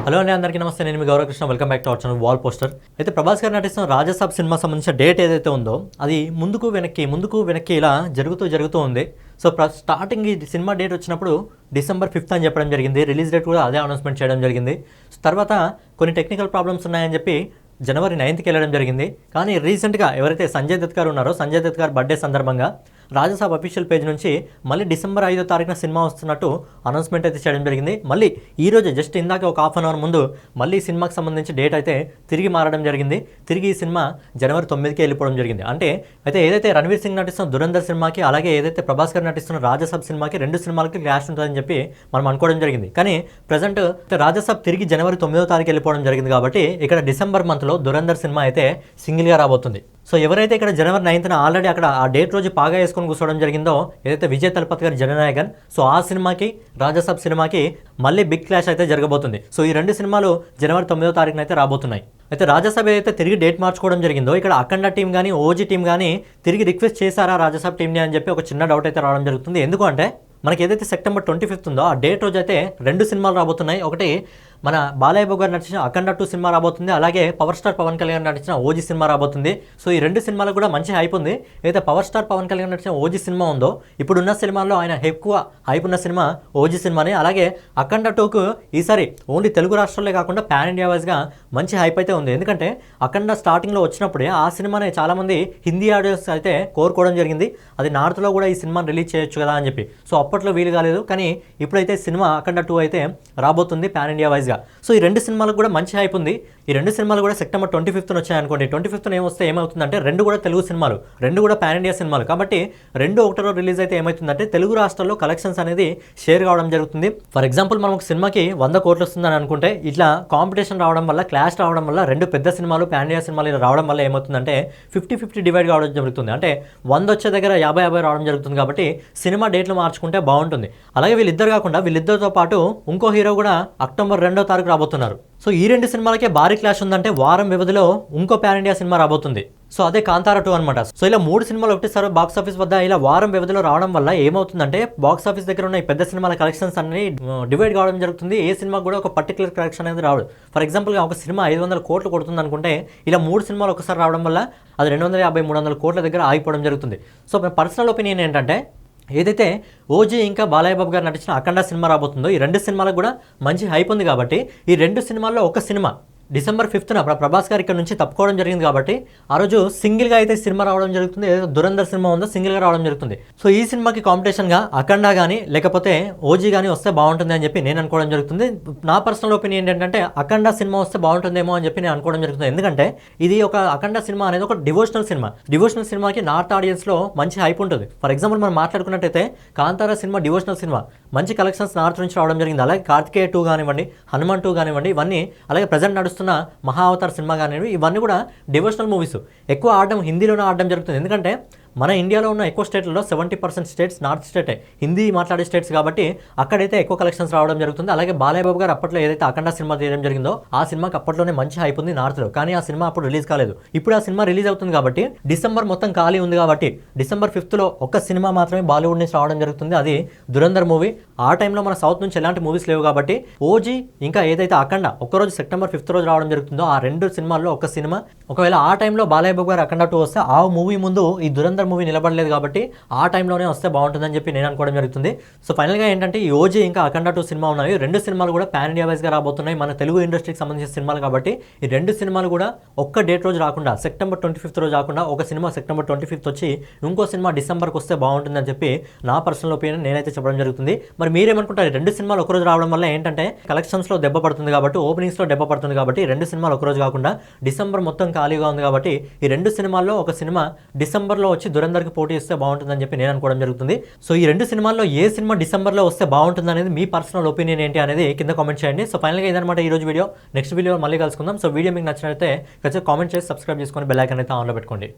Hello అండి, అందరికీ నమస్తే. నేను మీ Gauravkrishna. Welcome back to our channel wall poster. అయితే ప్రభాస్ గారు నటిస్తున్న రాజసాబ్ సినిమా సంబంధించిన డేట్ ఏదైతే ఉందో అది ముందుకు వెనక్కి ఇలా జరుగుతూ ఉంది. సో స్టార్టింగ్ ఈ సినిమా డేట్ వచ్చినప్పుడు December 5th అని చెప్పడం జరిగింది. రిలీజ్ డేట్ కూడా అదే అనౌన్స్మెంట్ చేయడం జరిగింది. తర్వాత కొన్ని టెక్నికల్ ప్రాబ్లమ్స్ ఉన్నాయని చెప్పి January 9th వెళ్ళడం జరిగింది. కానీ రీసెంట్గా ఎవరైతే సంజయ్ దత్ గారు ఉన్నారో సంజయ్ దత్ గారు బర్త్డే సందర్భంగా రాజసాబ్ అఫీషియల్ పేజ్ నుంచి మళ్ళీ December 5వ తారీఖున సినిమా వస్తున్నట్టు అనౌన్స్మెంట్ అయితే చేయడం జరిగింది. మళ్ళీ ఈ రోజు జస్ట్ ఇందాక ఒక హాఫ్ అన్ అవర్ ముందు మళ్ళీ సినిమాకి సంబంధించి డేట్ అయితే తిరిగి మారడం జరిగింది. తిరిగి ఈ సినిమా January 9కి వెళ్ళిపోవడం జరిగింది. అయితే ఏదైతే రణవీర్ సింగ్ నటిస్తున్న దురంధర్ సినిమాకి, అలాగే ఏదైతే ప్రభాస్ గారు నటిస్తున్న రాజసాబ్ సినిమాకి రెండు సినిమాలకి క్లాష్ ఉంటుందని చెప్పి మనం అనుకోవడం జరిగింది. కానీ ప్రజెంట్ రాజసాబ్ తిరిగి January 9వ తారీఖు వెళ్ళిపోవడం జరిగింది కాబట్టి ఇక్కడ డిసెంబర్ మంత్లో దురంధర్ సినిమా అయితే సింగిల్గా రాబోతుంది. సో ఎవరైతే ఇక్కడ January 9న ఆల్రెడీ అక్కడ ఆ డేట్ రోజు పాగా వేసుకొని కూర్చోవడం జరిగిందో, ఏదైతే విజయ్ తలపతి గారి జననాయకన్, సో ఆ సినిమాకి రాజసాబ్ సినిమాకి మళ్ళీ బిగ్ క్లాష్ అయితే జరగబోతుంది. సో ఈ రెండు సినిమాలు January 9వ తారీఖున అయితే రాబోతున్నాయి. అయితే రాజసాబ్ ఏదైతే తిరిగి డేట్ మార్చుకోవడం జరిగిందో, ఇక్కడ అఖండ టీం కానీ ఓజీ టీం కానీ తిరిగి రిక్వెస్ట్ చేశారా రాజసాబ్ టీంని అని చెప్పి ఒక చిన్న డౌట్ అయితే రావడం జరుగుతుంది. ఎందుకంటే మనకి ఏదైతే September 25th ఉందో ఆ డేట్ రోజు అయితే రెండు సినిమాలు రాబోతున్నాయి. ఒకటి మన బాలయ్య బాబు గారు నటించిన అఖండ 2 సినిమా రాబోతుంది, అలాగే పవర్ స్టార్ పవన్ కళ్యాణ్ నటించిన ఓజీ సినిమా రాబోతుంది. సో ఈ రెండు సినిమాలకు కూడా మంచి హైప్ ఉంది. ఏదైతే పవర్ స్టార్ పవన్ కళ్యాణ్ నటించిన ఓజీ సినిమా ఉందో, ఇప్పుడున్న సినిమాల్లో ఆయన ఎక్కువ హైప్ ఉన్న సినిమా ఓజీ సినిమానే. అలాగే అఖండ 2కు ఈసారి ఓన్లీ తెలుగు రాష్ట్రాలే కాకుండా పాన్ ఇండియా వైజ్గా మంచి హైప్ అయితే ఉంది. ఎందుకంటే అఖండ స్టార్టింగ్లో వచ్చినప్పుడే ఆ సినిమాని చాలామంది హిందీ ఆడియన్స్ అయితే కోరుకోవడం జరిగింది. అది నార్త్లో కూడా ఈ సినిమాని రిలీజ్ చేయొచ్చు కదా అని చెప్పి. సో అప్పట్లో వీలు కాలేదు, కానీ ఇప్పుడైతే సినిమా అఖండ 2 అయితే రాబోతుంది పాన్ ఇండియా వైజ్గా. సో ఈ రెండు సినిమాలకు కూడా మంచి హైప్ ఉంది. ఈ రెండు సినిమాలు కూడా September 25th వచ్చాయనుకోండి. 25th ఏమొస్తే ఏమవుతుందంటే రెండు కూడా తెలుగు సినిమాలు, రెండు కూడా పాన్ ఇండియా సినిమాలు కాబట్టి రెండు ఒకటో రిలీజ్ అయితే ఏమవుతుందంటే తెలుగు రాష్ట్రాల్లో కలెక్షన్స్ అనేది షేర్ కావడం జరుగుతుంది. ఫర్ ఎగ్జాంపుల్ మనం ఒక సినిమాకి 100 కోట్లు వస్తుందని అనుకుంటే, ఇట్లా కాంపిటీషన్ రావడం వల్ల, క్లాష్ రావడం వల్ల, రెండు పెద్ద సినిమాలు పాన్ ఇండియా సినిమాలు ఇలా రావడం వల్ల ఏమవుతుందంటే 50-50 డివైడ్ కావడం జరుగుతుంది. అంటే 100 వచ్చే దగ్గర 50-50 రావడం జరుగుతుంది. కాబట్టి సినిమా డేట్లు మార్చుకుంటే బాగుంటుంది. అలాగే వీళ్ళిద్దరు కాకుండా వీళ్ళిద్దరితో పాటు ఇంకో హీరో కూడా October 2వ తారీఖు రాబోతున్నారు. సో ఈ రెండు సినిమాలకే భారీ క్లాష్ ఉందంటే వారం వ్యవధిలో ఇంకో పాన్ ఇండియా సినిమా రాబోతుంది. సో అదే కాంతారా 2 అనమాట. సో ఇలా మూడు సినిమాలు ఒకటేసారి బాక్స్ ఆఫీస్ వద్ద ఇలా వారం వ్యవధిలో రావడం వల్ల ఏమవుతుందంటే బాక్స్ ఆఫీస్ దగ్గర ఉన్న ఈ పెద్ద సినిమాల కలెక్షన్స్ అన్ని డివైడ్ కావడం జరుగుతుంది. ఏ సినిమా కూడా ఒక పర్టికులర్ కలెక్షన్ అనేది రావడం. ఫర్ ఎగ్జాంపుల్గా ఒక సినిమా 500 కోట్లు కొడుతుంది అనుకుంటే, ఇలా మూడు సినిమాలు ఒకసారి రావడం వల్ల అది 250-300 కోట్ల దగ్గర ఆగిపోవడం జరుగుతుంది. సో పర్సనల్ ఒపీనియన్ ఏంటంటే, ఏదైతే ఓజీ ఇంకా బాలయ్య బాబు గారు నటించిన అఖండ సినిమా రాబోతుందో, ఈ రెండు సినిమాలకు కూడా మంచి హైప్ ఉంది. కాబట్టి ఈ రెండు సినిమాల్లో ఒక సినిమా December 5th ప్రభాస్ గారు ఇక్కడ నుంచి తప్పుకోవడం జరిగింది. కాబట్టి ఆ రోజు సింగిల్గా అయితే సినిమా రావడం జరుగుతుంది. ఏదైతే దురంధర్ సినిమా ఉందో సింగిల్గా రావడం జరుగుతుంది. సో ఈ సినిమాకి కాంపిటీషన్గా అఖండ కానీ లేకపోతే ఓజీ కానీ వస్తే బాగుంటుంది అని చెప్పి నేను అనుకోవడం జరుగుతుంది. నా పర్సనల్ ఒపీనియన్ ఏంటంటే అఖండ సినిమా వస్తే బాగుంటుందేమో అని చెప్పి నేను అనుకోవడం జరుగుతుంది. ఎందుకంటే ఇది ఒక అఖండ సినిమా అనేది ఒక డివోషనల్ సినిమా. డివోషనల్ సినిమాకి నార్త్ ఆడియన్స్లో మంచి హైప్ ఉంటుంది. ఫర్ ఎగ్జాంపుల్ మనం మాట్లాడుకున్నట్టయితే కాంతారా సినిమా డివోషనల్ సినిమా, మంచి కలెక్షన్స్ నార్త్ నుంచి రావడం జరిగింది. అలాగే కార్తికేయ 2 కానివ్వండి, హనుమాన్ 2 కానివ్వండి, ఇవన్నీ అలాగే ప్రజెంట్ నడుస్తున్న మహా అవతార్ సినిమా కానివ్వండి, ఇవన్నీ కూడా డివోషనల్ మూవీస్. ఎక్కువ ఆడడం హిందీలోనే ఆడడం జరుగుతుంది. ఎందుకంటే మన ఇండియాలో ఉన్న ఎక్కువ స్టేట్లలో 70% స్టేట్స్ నార్త్ స్టేటే, హిందీ మాట్లాడే స్టేట్స్ కాబట్టి అక్కడైతే ఎక్కువ కలెక్షన్స్ రావడం జరుగుతుంది. అలాగే బాలయ్య బాబు గారు అప్పట్లో ఏదైతే అఖండ సినిమా తీయడం జరిగిందో ఆ సినిమాకి అప్పట్లోనే మంచి హైప్ ఉంది నార్త్లో. కానీ ఆ సినిమా అప్పుడు రిలీజ్ కాలేదు. ఇప్పుడు ఆ సినిమా రిలీజ్ అవుతుంది కాబట్టి డిసెంబర్ మొత్తం ఖాళీ ఉంది. కాబట్టి December 5th ఒక్క సినిమా మాత్రమే బాలీవుడ్ నుంచి రావడం జరుగుతుంది, అది దురంధర్ మూవీ. ఆ టైంలో మన సౌత్ నుంచి ఎలాంటి మూవీస్ లేవు కాబట్టి ఓజీ ఇంకా ఏదైతే అఖండ ఒక్కరోజు September 5th రోజు రావడం జరుగుతుందో, ఆ రెండు సినిమాల్లో ఒక సినిమా. ఒకవేళ ఆ టైంలో బాలయ్య బాబు గారు అఖండ 2 వస్తే ఆ మూవీ ముందు ఈ దురంధర్ మూవీ నిలబడలేదు కాబట్టి ఆ టైంలోనే వస్తే బాగుంటుందని చెప్పి నేను అనుకోవడం జరుగుతుంది. సో ఫైనల్గా ఏంటంటే ఈ ఓజీ ఇంకా అఖండ 2 సినిమా ఉన్నాయి. రెండు సినిమాలు కూడా పాన్ ఇండియా వైజ్గా రాబోతున్నాయి, మన తెలుగు ఇండస్ట్రీకి సంబంధించిన సినిమాలు కాబట్టి ఈ రెండు సినిమాలు కూడా ఒక్క డేట్ రోజు రాకుండా September 25th రోజు రాకుండా ఒక సినిమా September 25th వచ్చి ఇంకో సినిమా డిసెంబర్కి వస్తే బాగుంటుందని చెప్పి నా పర్సనల్ ఒపీనియన్ నేనైతే చెప్పడం జరుగుతుంది. మరి మీరేమనుకుంటారు? రెండు సినిమాలు ఒకరోజు రావడం వల్ల ఏంటంటే కలెక్షన్స్లో దెబ్బ పడుతుంది కాబట్టి, ఓపెనింగ్స్లో దెబ్బ పడుతుంది కాబట్టి రెండు సినిమాలు ఒకరోజు కాకుండా డిసెంబర్ మొత్తం ఖాళీగా ఉంది కాబట్టి ఈ రెండు సినిమాల్లో ఒక సినిమా డిసెంబర్లో వచ్చి దురంధర్కి పోటీ ఇస్తే బాగుంటుందని చెప్పి నేను అనుకోవడం జరుగుతుంది. సో ఈ రెండు సినిమాల్లో ఏ సినిమా డిసెంబర్లో వస్తే బాగుంటుంది అనేది మీ పర్సనల్ ఒపీనియన్ ఏంటి అనేది కింద కామెంట్ చేయండి. సో ఫైనల్గా ఇదనమాట ఈ రోజు వీడియో. నెక్స్ట్ వీడియో మళ్ళీ కలుసుకుందాం. సో వీడియో మీకు నచ్చినట్లయితే ఖచ్చితంగా కామెంట్ చేసి సబ్స్క్రైబ్ చేసుకొని బెల్ ఐకాన్ అయితే ఆన్లో పెట్టుకోండి.